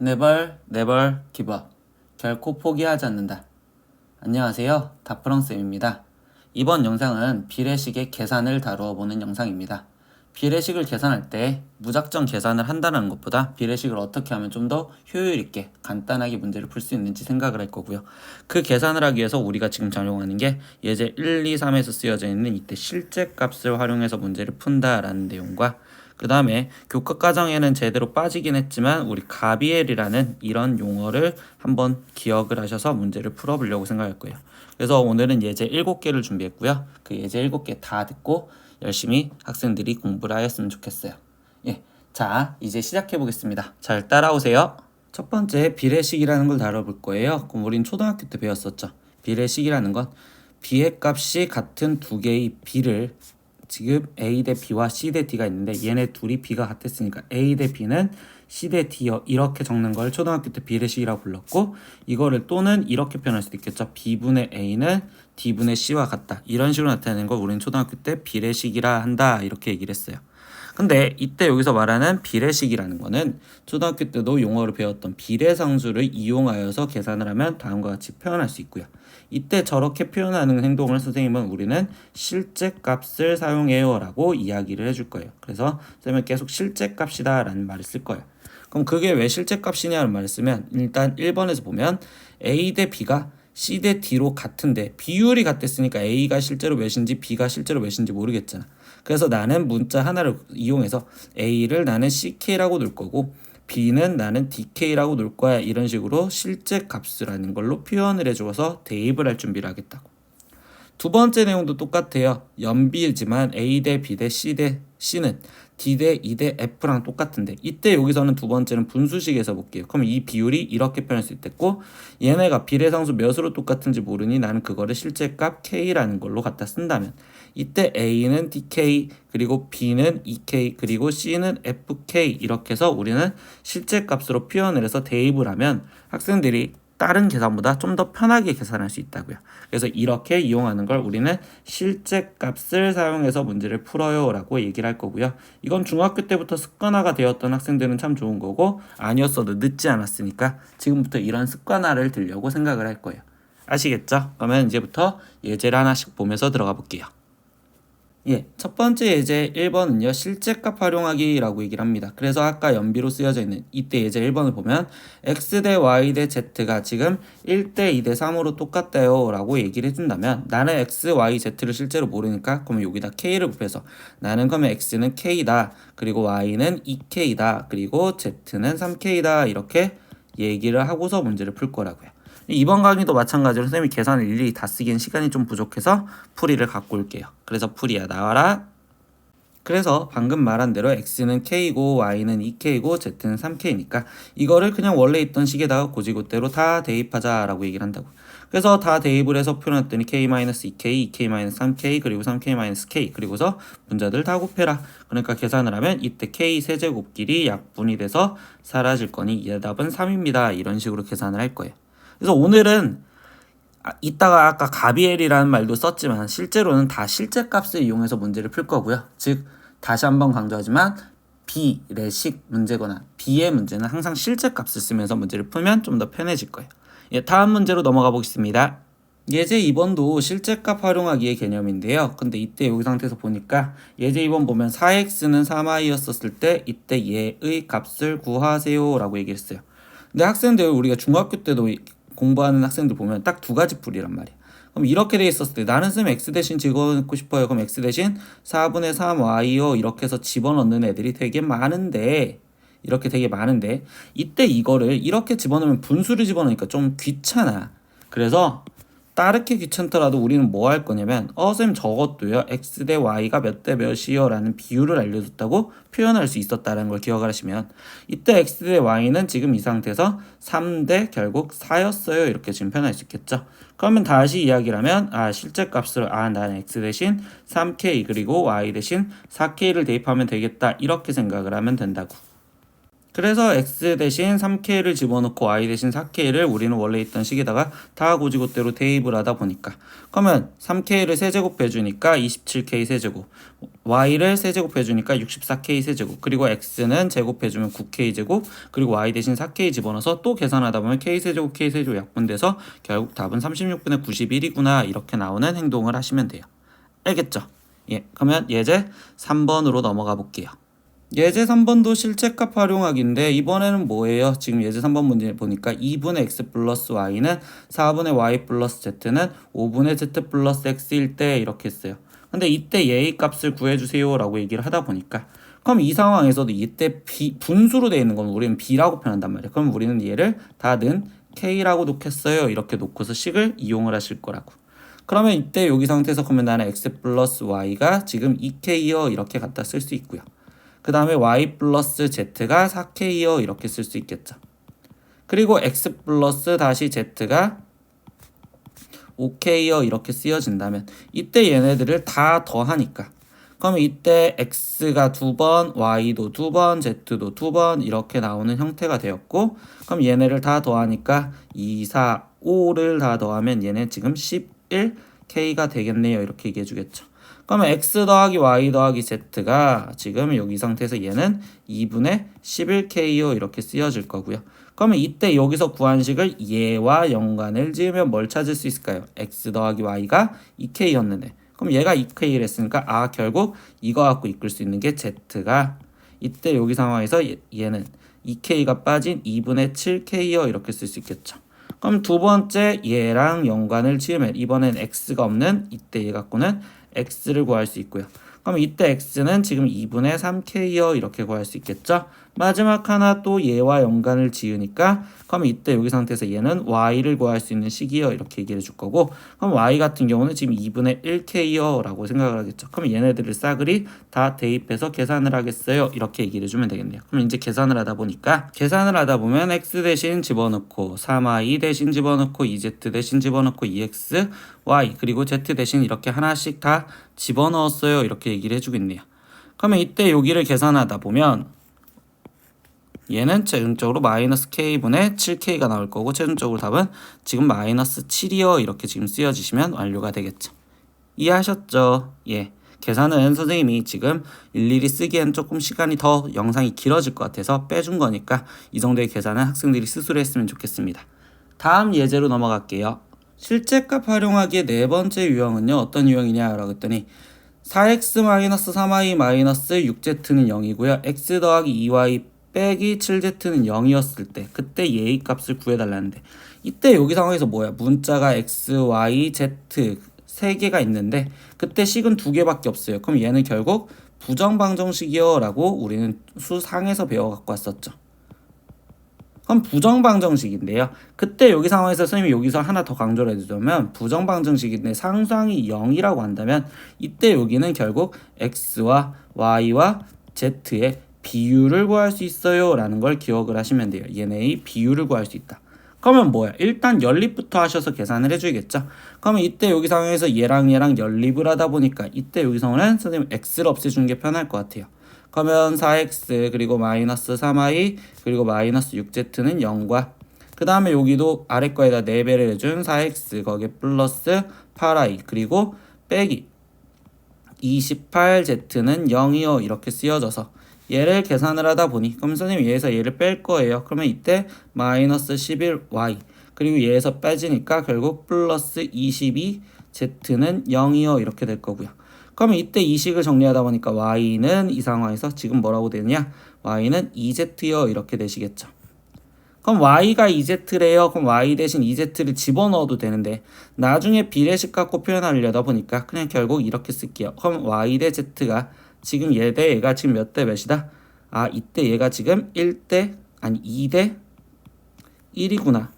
never give up. 결코 포기하지 않는다. 안녕하세요. 다프랑쌤입니다. 이번 영상은 비례식의 계산을 다루어 보는 영상입니다. 비례식을 계산할 때 무작정 계산을 한다는 것보다 비례식을 어떻게 하면 좀 더 효율 있게 간단하게 문제를 풀 수 있는지 생각을 할 거고요. 그 계산을 하기 위해서 우리가 지금 적용하는 게 예제 1, 2, 3에서 쓰여져 있는 이때 실제값을 활용해서 문제를 푼다라는 내용과 그 다음에 교과 과정에는 제대로 빠지긴 했지만 우리 가비엘이라는 이런 용어를 한번 기억을 하셔서 문제를 풀어보려고 생각할 거예요. 그래서 오늘은 예제 7개를 준비했고요. 그 예제 7개 다 듣고 열심히 학생들이 공부를 하였으면 좋겠어요. 자, 이제 시작해 보겠습니다. 잘 따라오세요. 첫 번째 비례식이라는 걸 다뤄볼 거예요. 그럼 우린 초등학교 때 배웠었죠. 비례식이라는 건 b의 값이 같은 두 개의 b를 지금 A 대 B와 C 대 D가 있는데 얘네 둘이 B가 같았으니까 A 대 B는 C 대 D요 이렇게 적는 걸 초등학교 때 비례식이라고 불렀고 이거를 또는 이렇게 표현할 수도 있겠죠. B분의 A는 D분의 C와 같다. 이런 식으로 나타내는 걸 우리는 초등학교 때 비례식이라 한다 이렇게 얘기를 했어요. 근데 이때 여기서 말하는 비례식이라는 거는 초등학교 때도 용어로 배웠던 비례상수를 이용하여서 계산을 하면 다음과 같이 표현할 수 있고요. 이때 저렇게 표현하는 행동을 선생님은 우리는 실제값을 사용해요 라고 이야기를 해줄 거예요. 그래서 선생님은 계속 실제값이다 라는 말을 쓸 거예요. 그럼 그게 왜 실제값이냐는 말을 쓰면 일단 1번에서 보면 A 대 B가 C 대 D로 같은데 비율이 같았으니까 A가 실제로 몇인지 B가 실제로 몇인지 모르겠잖아. 그래서 나는 문자 하나를 이용해서 A를 나는 CK라고 놓을 거고 B는 나는 DK라고 놓을 거야. 이런 식으로 실제 값이라는 걸로 표현을 해줘서 대입을 할 준비를 하겠다고. 두 번째 내용도 똑같아요. 연비지만 A 대 B 대 C 대 C는 D 대 E 대 F랑 똑같은데 이때 여기서는 두 번째는 분수식에서 볼게요. 그럼 이 비율이 이렇게 표현할 수 있겠고 얘네가 비례상수 몇으로 똑같은지 모르니 나는 그거를 실제값 K라는 걸로 갖다 쓴다면 이때 A는 DK 그리고 B는 EK 그리고 C는 FK 이렇게 해서 우리는 실제값으로 표현을 해서 대입을 하면 학생들이 다른 계산보다 좀 더 편하게 계산할 수 있다고요. 그래서 이렇게 이용하는 걸 우리는 실제값을 사용해서 문제를 풀어요 라고 얘기를 할 거고요. 이건 중학교 때부터 습관화가 되었던 학생들은 참 좋은 거고 아니었어도 늦지 않았으니까 지금부터 이런 습관화를 들려고 생각을 할 거예요. 아시겠죠? 그러면 이제부터 예제를 하나씩 보면서 들어가 볼게요. 첫 번째 예제 1번은요. 실제값 활용하기라고 얘기를 합니다. 그래서 아까 연비로 쓰여져 있는 이때 예제 1번을 보면 x 대 y 대 z가 지금 1대 2 대 3으로 똑같대요 라고 얘기를 해준다면 나는 x, y, z를 실제로 모르니까 그러면 여기다 k를 곱해서 나는 그러면 x는 k다 그리고 y는 2k다 그리고 z는 3k다 이렇게 얘기를 하고서 문제를 풀 거라고요. 이번 강의도 마찬가지로 선생님이 계산을 일일이 다 쓰기엔 시간이 좀 부족해서 풀이를 갖고 올게요. 그래서 풀이야 나와라. 그래서 방금 말한 대로 x는 k고 y는 2k고 z는 3k니까 이거를 그냥 원래 있던 식에다가 고지고대로 다 대입하자라고 얘기를 한다고. 그래서 다 대입을 해서 표현했더니 k-2k, 2k-3k 그리고 3k-k 그리고서 문자들 다 곱해라. 그러니까 계산을 하면 이때 k 세제곱끼리 약분이 돼서 사라질 거니 이 답은 3입니다. 이런 식으로 계산을 할 거예요. 그래서 오늘은 이따가 아까 가비엘이라는 말도 썼지만 실제로는 다 실제값을 이용해서 문제를 풀 거고요. 즉 다시 한번 강조하지만 비례식 문제거나 B의 문제는 항상 실제값을 쓰면서 문제를 풀면 좀 더 편해질 거예요. 다음 문제로 넘어가 보겠습니다. 예제 2번도 실제값 활용하기의 개념인데요. 근데 이때 여기 상태에서 보니까 예제 2번 보면 4x는 3i였었을 때 이때 얘의 값을 구하세요 라고 얘기했어요. 근데 학생들 우리가 중학교 때도 공부하는 학생들 보면 딱 두 가지 풀이란 말이야. 그럼 이렇게 돼 있었을 때 나는 쌤 x 대신 집어넣고 싶어요. 그럼 x 대신 4분의 3y요 이렇게 해서 집어넣는 애들이 되게 많은데 이렇게 되게 많은데 이때 이거를 이렇게 집어넣으면 분수를 집어넣으니까 좀 귀찮아. 그래서 따르게 귀찮더라도 우리는 뭐 할 거냐면 쌤 저것도요 x 대 y가 몇 대 몇이요 라는 비율을 알려줬다고 표현할 수 있었다는 걸 기억을 하시면 이때 x 대 y는 지금 이 상태에서 3대 결국 4였어요 이렇게 지금 표현할 수 있겠죠. 그러면 다시 이야기를 하면 실제값을 나는 x 대신 3k 그리고 y 대신 4k를 대입하면 되겠다 이렇게 생각을 하면 된다고. 그래서 x 대신 3k를 집어넣고 y 대신 4k를 우리는 원래 있던 식에다가 다 고지고대로 대입을 하다 보니까 그러면 3k를 세제곱해주니까 27k 세제곱, y를 세제곱해주니까 64k 세제곱, 그리고 x는 제곱해주면 9k 제곱, 그리고 y 대신 4k 집어넣어서 또 계산하다 보면 k 세제곱 약분돼서 결국 답은 36분의 91이구나 이렇게 나오는 행동을 하시면 돼요. 알겠죠? 예, 그러면 예제 3번으로 넘어가 볼게요. 예제 3번도 실제값 활용하기인데 이번에는 뭐예요? 지금 예제 3번 문제 보니까 2분의 x 플러스 y는 4분의 y 플러스 z는 5분의 z 플러스 x일 때 이렇게 했어요. 근데 이때 얘의 값을 구해주세요 라고 얘기를 하다 보니까 그럼 이 상황에서도 이때 분수로 되어 있는 건 우리는 b라고 표현한단 말이에요. 그럼 우리는 얘를 다 는 k라고 놓겠어요. 이렇게 놓고서 식을 이용을 하실 거라고. 그러면 이때 여기 상태에서 그러면 나는 x 플러스 y가 지금 2k요 이렇게 갖다 쓸 수 있고요. 그 다음에 y 플러스 z가 4k요 이렇게 쓸 수 있겠죠. 그리고 x 플러스 다시 z가 5k요 이렇게 쓰여진다면 이때 얘네들을 다 더하니까 그러면 이때 x가 2번, y도 2번, z도 2번 이렇게 나오는 형태가 되었고 그럼 얘네를 다 더하니까 2, 4, 5를 다 더하면 얘네 지금 11k가 되겠네요. 이렇게 얘기해 주겠죠. 그러면 x 더하기 y 더하기 z가 지금 여기 상태에서 얘는 2분의 11k요 이렇게 쓰여질 거고요. 그러면 이때 여기서 구한 식을 얘와 연관을 지으면 뭘 찾을 수 있을까요? x 더하기 y가 2k였는데 그럼 얘가 2k를 했으니까 결국 이거 갖고 이끌 수 있는 게 z가 이때 여기 상황에서 얘는 2k가 빠진 2분의 7k요 이렇게 쓸 수 있겠죠. 그럼 두 번째 얘랑 연관을 지으면 이번엔 x가 없는 이때 얘 갖고는 x를 구할 수 있고요. 그럼 이때 x는 지금 2분의 3k요 이렇게 구할 수 있겠죠. 마지막 하나 또 얘와 연관을 지으니까 그럼 이때 여기 상태에서 얘는 y를 구할 수 있는 식이요 이렇게 얘기를 해줄 거고 그럼 y 같은 경우는 지금 2분의 1k요 라고 생각을 하겠죠. 그럼 얘네들을 싸그리 다 대입해서 계산을 하겠어요 이렇게 얘기를 해주면 되겠네요. 그럼 이제 계산을 하다 보면 x 대신 집어넣고 3y 대신 집어넣고 2z 대신 집어넣고 2x y 그리고 z 대신 이렇게 하나씩 다 집어넣었어요 이렇게 얘기를 해주겠네요. 그러면 이때 여기를 계산하다 보면 얘는 최종적으로 마이너스 k분의 7k가 나올 거고 최종적으로 답은 지금 마이너스 7이요 이렇게 지금 쓰여지시면 완료가 되겠죠. 이해하셨죠? 예. 계산은 선생님이 지금 일일이 쓰기엔 조금 시간이 더 영상이 길어질 것 같아서 빼준 거니까 이 정도의 계산은 학생들이 스스로 했으면 좋겠습니다. 다음 예제로 넘어갈게요. 실제값 활용하기의 네 번째 유형은요. 어떤 유형이냐라고 했더니 4x-3y-6z는 0이고요. x 더하기 2y 빼기 7z는 0이었을 때 그때 얘의 값을 구해달라는데 이때 여기 상황에서 뭐야? 문자가 x, y, z 세 개가 있는데 그때 식은 두 개밖에 없어요. 그럼 얘는 결국 부정방정식이요 라고 우리는 수상에서 배워갖고 왔었죠. 그럼 부정방정식인데요. 그때 여기 상황에서 선생님이 여기서 하나 더 강조를 해주자면 부정방정식인데 상수항이 0이라고 한다면 이때 여기는 결국 x와 y와 z의 비율을 구할 수 있어요 라는 걸 기억을 하시면 돼요. 얘네의 비율을 구할 수 있다. 그러면 뭐야? 일단 연립부터 하셔서 계산을 해줘야겠죠. 그러면 이때 여기 상황에서 얘랑 연립을 하다 보니까 이때 여기서는 선생님 x를 없애주는 게 편할 것 같아요. 그러면 4x 그리고 마이너스 3y 그리고 마이너스 6z는 0과 그 다음에 여기도 아래 거에다 4배를 해준 4x 거기에 플러스 8y 그리고 빼기 28z는 0이요 이렇게 쓰여져서 얘를 계산을 하다 보니 그럼 선생님이 얘에서 얘를 뺄 거예요. 그러면 이때 마이너스 11y 그리고 얘에서 빼지니까 결국 플러스 22z는 0이요 이렇게 될 거고요. 그러면 이때 이 식을 정리하다 보니까 y는 이 상황에서 지금 뭐라고 되느냐? y는 2z요 이렇게 되시겠죠. 그럼 y가 2z래요. 그럼 y 대신 2z를 집어넣어도 되는데 나중에 비례식 갖고 표현하려다 보니까 그냥 결국 이렇게 쓸게요. 그럼 y 대 z가 지금 얘 대 얘가 지금 몇 대 몇이다? 이때 얘가 지금 2대 1이구나.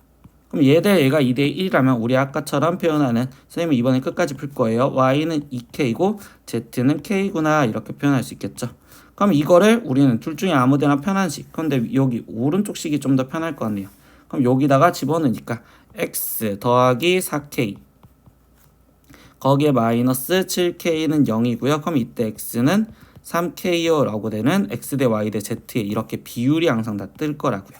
그럼 얘 대 얘가 2대 1이라면 우리 아까처럼 표현하는 선생님은 이번에 끝까지 풀 거예요. y는 2k고 z는 k구나 이렇게 표현할 수 있겠죠. 그럼 이거를 우리는 둘 중에 아무데나 편한 식. 근데 여기 오른쪽 식이 좀 더 편할 것 같네요. 그럼 여기다가 집어넣으니까 x 더하기 4k 거기에 마이너스 7k는 0이고요. 그럼 이때 x는 3K여라고 되는 x 대 y 대 z에 이렇게 비율이 항상 다 뜰 거라고요.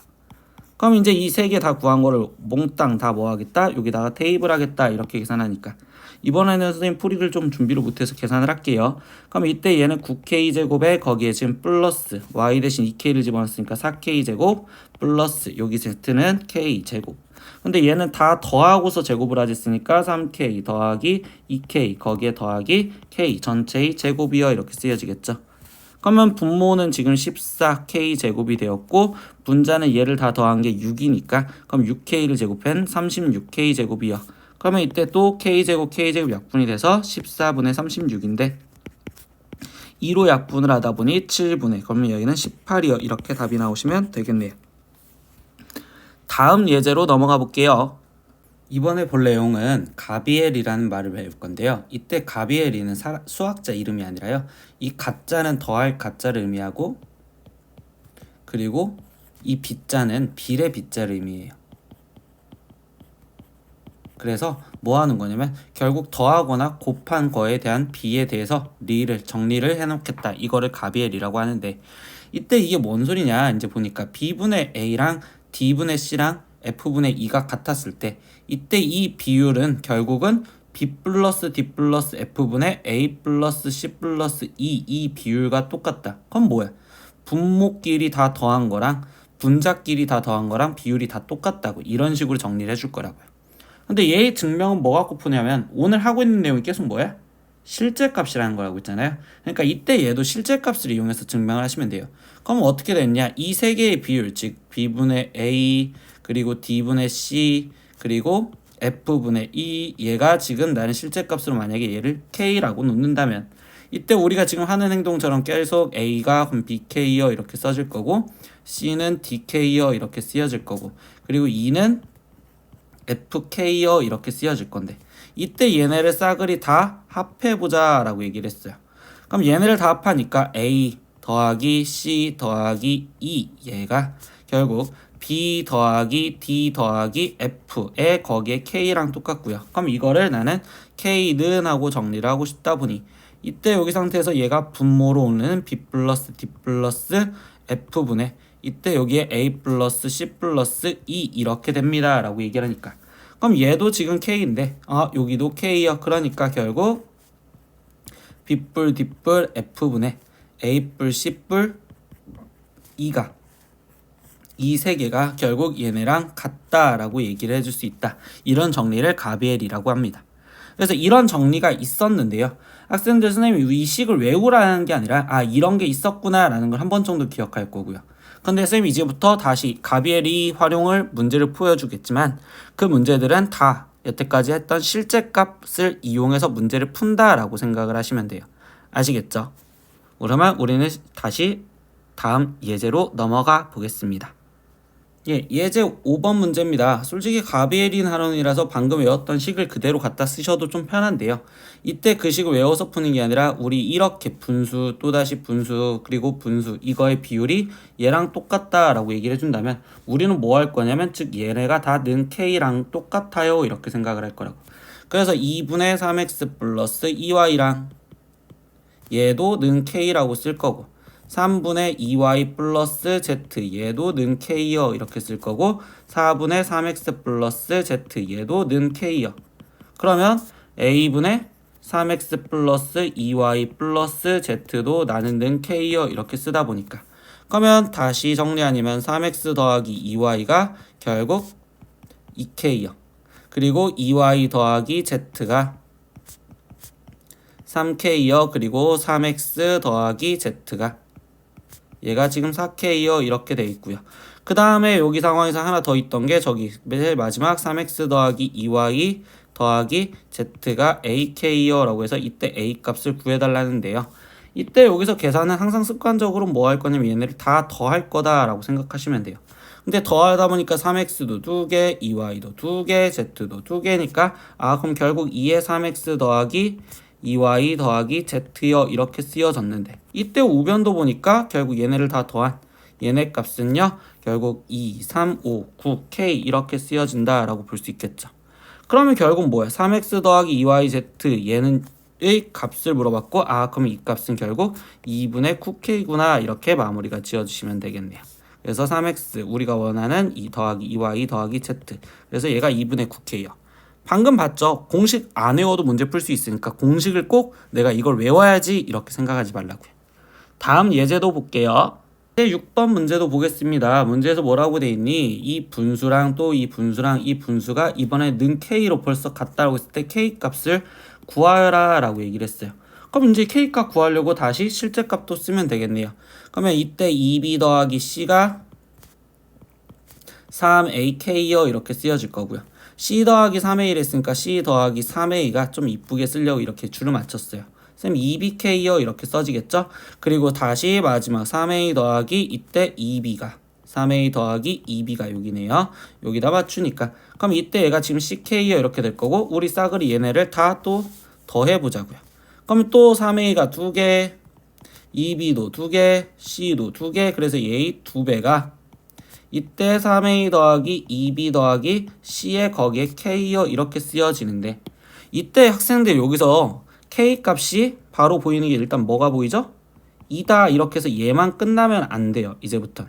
그럼 이제 이 세 개 다 구한 거를 몽땅 다 뭐 하겠다? 여기다가 대입을 하겠다. 이렇게 계산하니까. 이번에는 선생님 풀이를 좀 준비를 못해서 계산을 할게요. 그럼 이때 얘는 9K제곱에 거기에 지금 플러스 Y 대신 2K를 집어넣었으니까 4K제곱 플러스 여기 Z는 K제곱. 근데 얘는 다 더하고서 제곱을 하셨으니까 3K 더하기 2K 거기에 더하기 K 전체의 제곱이요. 이렇게 쓰여지겠죠. 그러면 분모는 지금 14K 제곱이 되었고 분자는 얘를 다 더한 게 6이니까 그럼 6K를 제곱한 36K 제곱이요. 그러면 이때 또 K제곱 K제곱 약분이 돼서 14분의 36인데 2로 약분을 하다 보니 7분의 그러면 여기는 18이요. 이렇게 답이 나오시면 되겠네요. 다음 예제로 넘어가 볼게요. 이번에 볼 내용은 가비엘이라는 말을 배울 건데요. 이때 가비엘이는 수학자 이름이 아니라요. 이 가짜는 더할 가짜를 의미하고 그리고 이 빗자는 빌의 빗자를 의미해요. 그래서 뭐 하는 거냐면 결국 더하거나 곱한 거에 대한 비에 대해서 리를 정리를 해놓겠다. 이거를 가비엘이라고 하는데 이때 이게 뭔 소리냐 이제 보니까 B분의 A랑 D분의 C랑 F분의 E가 같았을 때 이때 이 비율은 결국은 B 플러스 D 플러스 F분의 A 플러스 C 플러스 E 이 비율과 똑같다. 그럼 뭐야? 분모끼리 다 더한 거랑 분자끼리 다 더한 거랑 비율이 다 똑같다고 이런 식으로 정리를 해줄 거라고요. 근데 얘의 증명은 뭐 갖고 푸냐면 오늘 하고 있는 내용이 계속 뭐야? 실제값이라는 거라고 있잖아요. 그러니까 이때 얘도 실제값을 이용해서 증명을 하시면 돼요. 그럼 어떻게 됐냐? 이 세 개의 비율 즉 B분의 A 그리고 D분의 C 그리고 F분의 E 얘가 지금 나는 실제값으로 만약에 얘를 K라고 놓는다면 이때 우리가 지금 하는 행동처럼 계속 A가 그럼 BK여 이렇게 써질 거고 C는 DK여 이렇게 쓰여질 거고 그리고 E는 FK여 이렇게 쓰여질 건데 이때 얘네를 싸그리 다 합해보자 라고 얘기를 했어요. 그럼 얘네를 다 합하니까 A 더하기 C 더하기 E 얘가 결국 B 더하기 D 더하기 F에 거기에 K랑 똑같고요. 그럼 이거를 나는 K는 하고 정리를 하고 싶다 보니 이때 여기 상태에서 얘가 분모로 오는 B 플러스 D 플러스 F분의 이때 여기에 A 플러스 C 플러스 E 이렇게 됩니다 라고 얘기를 하니까 그럼 얘도 지금 K인데 여기도 K야. 그러니까 결국 B뿔 D뿔 F분의 A뿔 C뿔 E가 이 세 개가 결국 얘네랑 같다라고 얘기를 해줄 수 있다. 이런 정리를 가비엘이라고 합니다. 그래서 이런 정리가 있었는데요. 학생들 선생님이 이 식을 외우라는 게 아니라 이런 게 있었구나 라는 걸 한 번 정도 기억할 거고요. 근데 선생님이 이제부터 다시 가비엘이 활용을 문제를 풀어주겠지만 그 문제들은 다 여태까지 했던 실제값을 이용해서 문제를 푼다라고 생각을 하시면 돼요. 아시겠죠? 그러면 우리는 다시 다음 예제로 넘어가 보겠습니다. 예제 5번 문제입니다. 솔직히 가비엘인 하론이라서 방금 외웠던 식을 그대로 갖다 쓰셔도 좀 편한데요. 이때 그 식을 외워서 푸는 게 아니라 우리 이렇게 분수 또다시 분수 그리고 분수 이거의 비율이 얘랑 똑같다라고 얘기를 해준다면 우리는 뭐 할 거냐면 즉 얘네가 다 는 K랑 똑같아요 이렇게 생각을 할 거라고. 그래서 2분의 3x 플러스 2y랑 얘도 는 K라고 쓸 거고 3분의 2y 플러스 z 얘도 는 k여 이렇게 쓸 거고 4분의 3x 플러스 z 얘도 는 k여. 그러면 a분의 3x 플러스 2y 플러스 z도 나는 는 k여 이렇게 쓰다 보니까 그러면 다시 정리 아니면 3x 더하기 2y가 결국 2k여 그리고 2y 더하기 z가 3k여 그리고 3x 더하기 z가 얘가 지금 4K여 이렇게 돼 있고요. 그 다음에 여기 상황에서 하나 더 있던 게 저기 맨 마지막 3X 더하기 2Y 더하기 Z가 AK여 라고 해서 이때 A 값을 구해달라는데요. 이때 여기서 계산은 항상 습관적으로 뭐 할 거냐면 얘네를 다 더할 거다 라고 생각하시면 돼요. 근데 더하다 보니까 3X도 2개, 2Y도 2개, Z도 2개니까 그럼 결국 2의 3X 더하기 2y 더하기 z여 이렇게 쓰여졌는데 이때 우변도 보니까 결국 얘네를 다 더한 얘네 값은요 결국 2, 3, 5, 9, k 이렇게 쓰여진다 라고 볼 수 있겠죠. 그러면 결국 뭐야 3x 더하기 2yz 얘는 의 값을 물어봤고, 그럼 이 값은 결국 2분의 9k구나 이렇게 마무리가 지어주시면 되겠네요. 그래서 3x 우리가 원하는 2 더하기 2y 더하기 z, 그래서 얘가 2분의 9k요. 방금 봤죠? 공식 안 외워도 문제 풀 수 있으니까 공식을 꼭 내가 이걸 외워야지 이렇게 생각하지 말라고요. 다음 예제도 볼게요. 6번 문제도 보겠습니다. 문제에서 뭐라고 돼 있니? 이 분수랑 또 이 분수랑 이 분수가 이번에 는 k로 벌써 같다고 했을 때 k 값을 구하여라 라고 얘기를 했어요. 그럼 이제 k 값 구하려고 다시 실제 값도 쓰면 되겠네요. 그러면 이때 2b 더하기 c가 3ak요 이렇게 쓰여질 거고요. c 더하기 3a를 했으니까 c 더하기 3a가 좀 이쁘게 쓰려고 이렇게 줄을 맞췄어요. 쌤 2bk요 이렇게 써지겠죠? 그리고 다시 마지막 3a 더하기 이때 2b가 3a 더하기 2b가 여기네요. 여기다 맞추니까 그럼 이때 얘가 지금 ck요 이렇게 될 거고 우리 싸그리 얘네를 다 또 더해보자고요. 그럼 또 3a가 2개 2b도 2개 c도 2개 그래서 얘의 2배가 이때 3a 더하기 2b 더하기 c에 거기에 k요 이렇게 쓰여지는데 이때 학생들 여기서 k 값이 바로 보이는 게 일단 뭐가 보이죠? 2다 이렇게 해서 얘만 끝나면 안 돼요. 이제부터.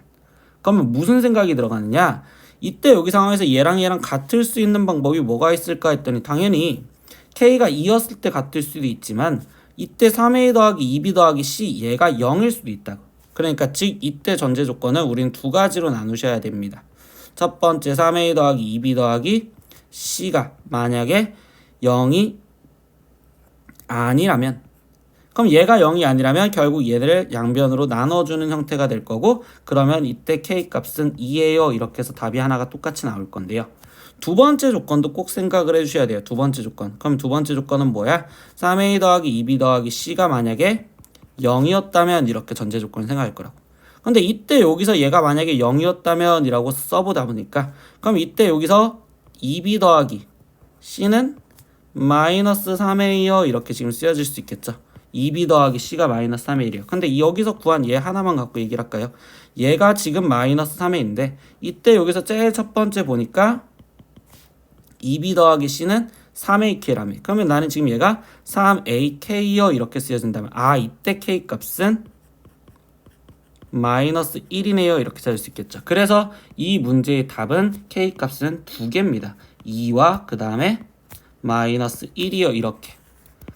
그러면 무슨 생각이 들어가느냐? 이때 여기 상황에서 얘랑 같을 수 있는 방법이 뭐가 있을까 했더니 당연히 k가 2였을 때 같을 수도 있지만 이때 3a 더하기 2b 더하기 c 얘가 0일 수도 있다고. 그러니까 즉 이때 전제 조건을 우리는 두 가지로 나누셔야 됩니다. 첫 번째 3a 더하기 2b 더하기 c가 만약에 0이 아니라면 그럼 얘가 0이 아니라면 결국 얘를 양변으로 나눠주는 형태가 될 거고 그러면 이때 k 값은 2예요 이렇게 해서 답이 하나가 똑같이 나올 건데요. 두 번째 조건도 꼭 생각을 해주셔야 돼요. 두 번째 조건. 그럼 두 번째 조건은 뭐야? 3a 더하기 2b 더하기 c가 만약에 0이었다면 이렇게 전제 조건을 생각할 거라고. 근데 이때 여기서 얘가 만약에 0이었다면 이라고 써보다 보니까 그럼 이때 여기서 2b 더하기 c는 마이너스 3a요 이렇게 지금 쓰여질 수 있겠죠. 2b 더하기 c가 마이너스 3a이에요. 근데 여기서 구한 얘 하나만 갖고 얘기를 할까요? 얘가 지금 마이너스 3a인데 이때 여기서 제일 첫 번째 보니까 2b 더하기 c는 3ak라며. 그러면 나는 지금 얘가 3ak요 이렇게 쓰여진다면 이때 k 값은 마이너스 1이네요 이렇게 찾을 수 있겠죠. 그래서 이 문제의 답은 k 값은 두 개입니다. 2와 그 다음에 마이너스 1이요 이렇게.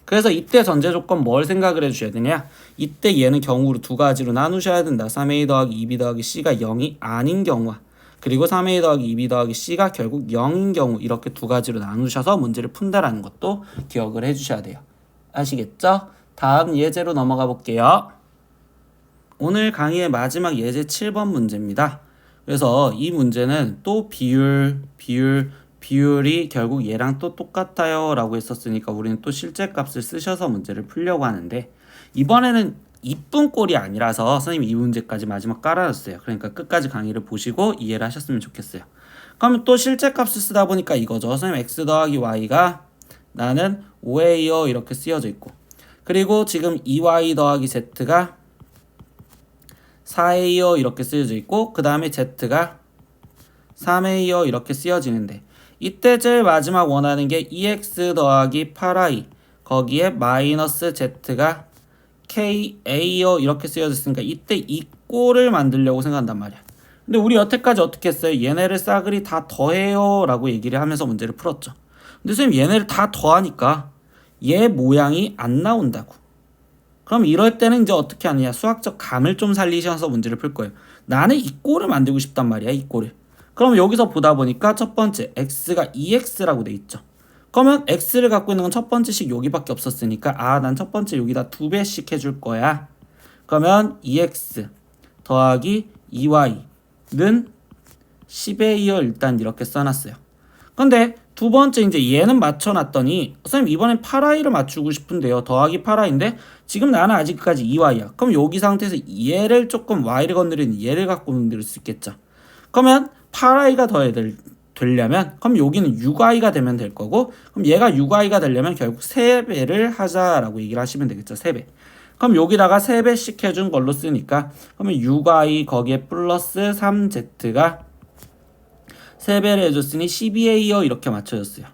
그래서 이때 전제 조건 뭘 생각을 해주셔야 되냐? 이때 얘는 경우로 두 가지로 나누셔야 된다. 3a 더하기 2b 더하기 c가 0이 아닌 경우와 그리고 3a 더하기 2b 더하기 c가 결국 0인 경우 이렇게 두 가지로 나누셔서 문제를 푼다라는 것도 기억을 해주셔야 돼요. 아시겠죠? 다음 예제로 넘어가 볼게요. 오늘 강의의 마지막 예제 7번 문제입니다. 그래서 이 문제는 또 비율이 결국 얘랑 또 똑같아요 라고 했었으니까 우리는 또 실제 값을 쓰셔서 문제를 풀려고 하는데 이번에는 이쁜 꼴이 아니라서 선생님이 이 문제까지 마지막 깔아놨어요. 그러니까 끝까지 강의를 보시고 이해를 하셨으면 좋겠어요. 그러면 또 실제 값을 쓰다 보니까 이거죠. 선생님 x 더하기 y가 나는 5a요 이렇게 쓰여져 있고 그리고 지금 2y 더하기 z가 4a요 이렇게 쓰여져 있고 그 다음에 z가 3a요 이렇게 쓰여지는데 이때 제일 마지막 원하는 게 2x 더하기 8y 거기에 마이너스 z가 ka요 이렇게 쓰여졌으니까 이때 이 꼴을 만들려고 생각한단 말이야. 근데 우리 여태까지 어떻게 했어요? 얘네를 싸그리 다 더해요 라고 얘기를 하면서 문제를 풀었죠. 근데 선생님 얘네를 다 더하니까 얘 모양이 안 나온다고. 그럼 이럴 때는 이제 어떻게 하느냐? 수학적 감을 좀 살리셔서 문제를 풀 거예요. 나는 이 꼴을 만들고 싶단 말이야. 이 꼴을. 그럼 여기서 보다 보니까 첫 번째 x가 2x라고 돼 있죠. 그러면 x를 갖고 있는 건 첫 번째씩 여기밖에 없었으니까 난 첫 번째 여기다 2배씩 해줄 거야. 그러면 2x 더하기 2y는 10a요 일단 이렇게 써놨어요. 근데 두 번째 이제 얘는 맞춰놨더니 선생님 이번엔 8i를 맞추고 싶은데요. 더하기 8i인데 지금 나는 아직까지 2y야. 그럼 여기 상태에서 얘를 조금 y를 건드리는 얘를 갖고 건드릴 수 있겠죠. 그러면 8i가 되려면 그럼 여기는 6i가 되면 될 거고 그럼 얘가 6i가 되려면 결국 3배를 하자라고 얘기를 하시면 되겠죠. 3배. 그럼 여기다가 3배씩 해준 걸로 쓰니까 그러면 6i 거기에 플러스 3z가 3배를 해줬으니 12a요 이렇게 맞춰졌어요.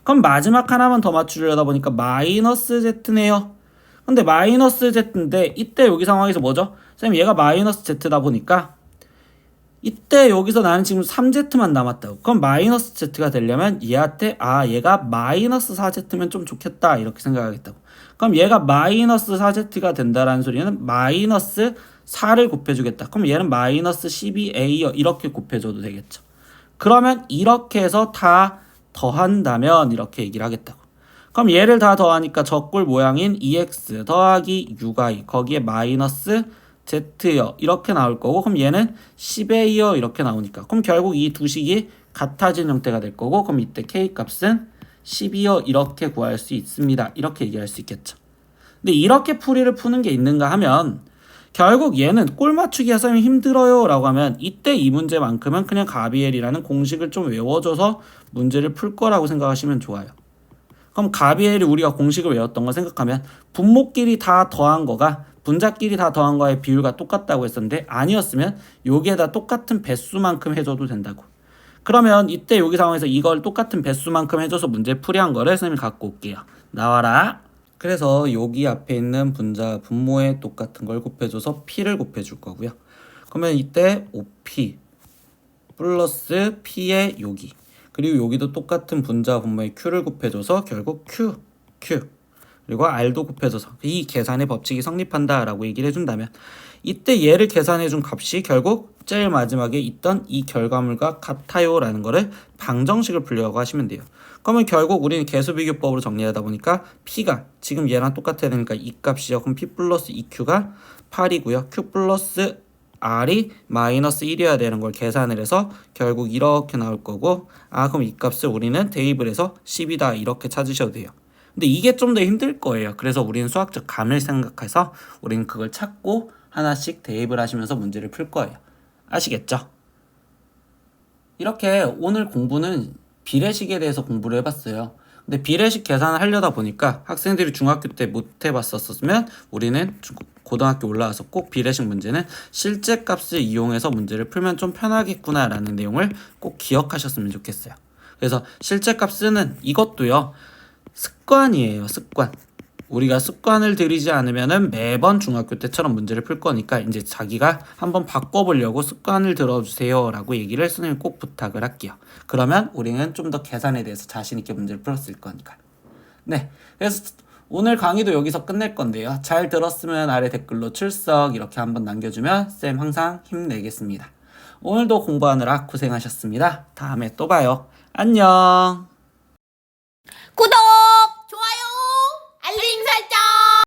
그럼 마지막 하나만 더 맞추려다 보니까 마이너스 z네요. 근데 마이너스 z인데 이때 여기 상황에서 뭐죠? 선생님 얘가 마이너스 z다 보니까 이때 여기서 나는 지금 3z만 남았다고. 그럼 마이너스 z가 되려면 얘한테 얘가 마이너스 4z면 좀 좋겠다 이렇게 생각하겠다고. 그럼 얘가 마이너스 4z가 된다라는 소리는 마이너스 4를 곱해주겠다. 그럼 얘는 마이너스 12a 이렇게 곱해줘도 되겠죠. 그러면 이렇게 해서 다 더한다면 이렇게 얘기를 하겠다고. 그럼 얘를 다 더하니까 적골 모양인 2x 더하기 6i 거기에 마이너스 z요 이렇게 나올 거고, 그럼 얘는 10a요 이렇게 나오니까 그럼 결국 이 두 식이 같아진 형태가 될 거고, 그럼 이때 k 값은 10이요 이렇게 구할 수 있습니다. 이렇게 얘기할 수 있겠죠. 근데 이렇게 풀이를 푸는 게 있는가 하면 결국 얘는 꼴 맞추기가 쌤이 힘들어요 라고 하면 이때 이 문제만큼은 그냥 가비엘이라는 공식을 좀 외워줘서 문제를 풀 거라고 생각하시면 좋아요. 그럼 가비엘이 우리가 공식을 외웠던 거 생각하면 분모끼리 다 더한 거가 분자끼리 다 더한 거의 비율과 똑같다고 했었는데 아니었으면 여기에다 똑같은 배수만큼 해줘도 된다고. 그러면 이때 여기 상황에서 이걸 똑같은 배수만큼 해줘서 문제 풀이한 거를 선생님이 갖고 올게요. 나와라. 그래서 여기 앞에 있는 분자 분모에 똑같은 걸 곱해줘서 p를 곱해줄 거고요. 그러면 이때 5p 플러스 p의 여기, 그리고 여기도 똑같은 분자 분모에 q를 곱해줘서 결국 q 그리고 r도 곱해줘서 이 계산의 법칙이 성립한다 라고 얘기를 해준다면 이때 얘를 계산해준 값이 결국 제일 마지막에 있던 이 결과물과 같아요 라는 거를 방정식을 풀려고 하시면 돼요. 그러면 결국 우리는 계수비교법으로 정리하다 보니까 p가 지금 얘랑 똑같아야 되니까 이 값이요. 그럼 p 플러스 2q가 8이고요. q 플러스 r이 마이너스 1이어야 되는 걸 계산을 해서 결국 이렇게 나올 거고, 그럼 이 값을 우리는 대입을 해서 10이다 이렇게 찾으셔도 돼요. 근데 이게 좀 더 힘들 거예요. 그래서 우리는 수학적 감을 생각해서 우리는 그걸 찾고 하나씩 대입을 하시면서 문제를 풀 거예요. 아시겠죠? 이렇게 오늘 공부는 비례식에 대해서 공부를 해봤어요. 근데 비례식 계산을 하려다 보니까 학생들이 중학교 때 못 해봤었으면 우리는 고등학교 올라와서 꼭 비례식 문제는 실제 값을 이용해서 문제를 풀면 좀 편하겠구나 라는 내용을 꼭 기억하셨으면 좋겠어요. 그래서 실제 값 쓰는 이것도요, 습관이에요. 습관. 우리가 습관을 들이지 않으면은 매번 중학교 때처럼 문제를 풀 거니까 이제 자기가 한번 바꿔보려고 습관을 들어주세요 라고 얘기를 선생님이 꼭 부탁을 할게요. 그러면 우리는 좀 더 계산에 대해서 자신 있게 문제를 풀었을 거니까. 네, 그래서 오늘 강의도 여기서 끝낼 건데요. 잘 들었으면 아래 댓글로 출석 이렇게 한번 남겨주면 쌤 항상 힘내겠습니다. 오늘도 공부하느라 고생하셨습니다. 다음에 또 봐요. 안녕. 구독!